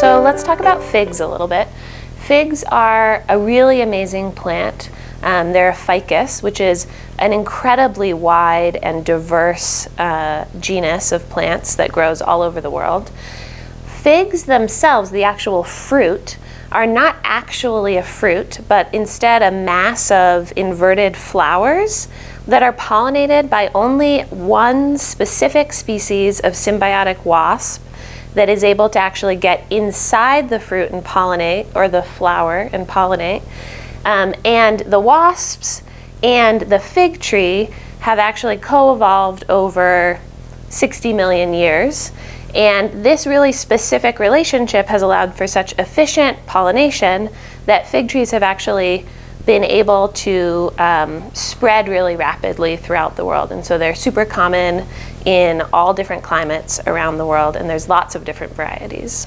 So let's talk about figs a little bit. Figs are a really amazing plant. They're a ficus, which is an incredibly wide and diverse genus of plants that grows all over the world. Figs themselves, the actual fruit, are not actually a fruit, but instead a mass of inverted flowers that are pollinated by only one specific species of symbiotic wasp that is able to actually get inside the fruit and pollinate, or the flower and pollinate. And the wasps and the fig tree have actually co-evolved over 60 million years. And this really specific relationship has allowed for such efficient pollination that fig trees have actually been able to spread really rapidly throughout the world. And so they're super common in all different climates around the world, and there's lots of different varieties.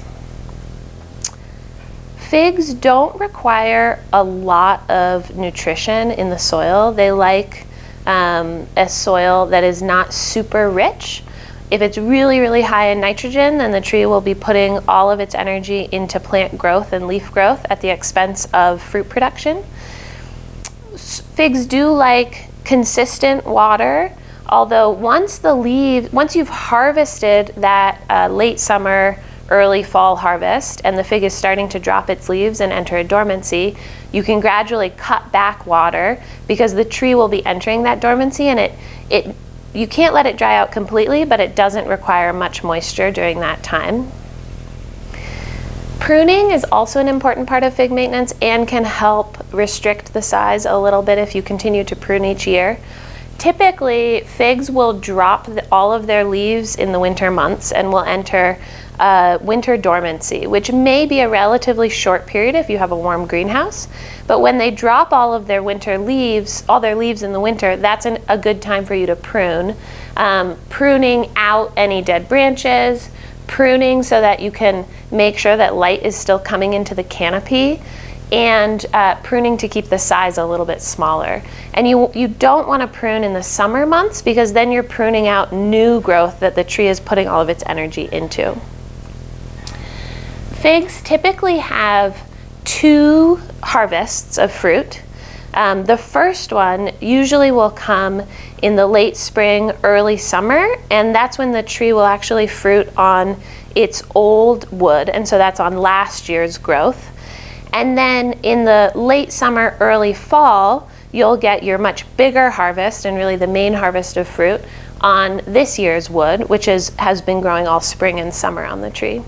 Figs don't require a lot of nutrition in the soil. They like a soil that is not super rich. If it's really, really high in nitrogen, then the tree will be putting all of its energy into plant growth and leaf growth at the expense of fruit production. Figs do like consistent water, although once you've harvested that late summer, early fall harvest, and the fig is starting to drop its leaves and enter a dormancy, you can gradually cut back water because the tree will be entering that dormancy, and you can't let it dry out completely, but it doesn't require much moisture during that time. Pruning is also an important part of fig maintenance and can help restrict the size a little bit if you continue to prune each year. Typically, figs will drop all of their leaves in the winter months and will enter winter dormancy, which may be a relatively short period if you have a warm greenhouse. But when they drop all of their winter leaves, all their leaves in the winter, that's a good time for you to prune. Pruning out any dead branches, pruning so that you can make sure that light is still coming into the canopy, and pruning to keep the size a little bit smaller. And you don't want to prune in the summer months because then you're pruning out new growth that the tree is putting all of its energy into. Figs typically have 2 harvests of fruit. The first one usually will come in the late spring, early summer, and that's when the tree will actually fruit on its old wood, and so that's on last year's growth. And then in the late summer, early fall, you'll get your much bigger harvest, and really the main harvest of fruit, on this year's wood, which has been growing all spring and summer on the tree.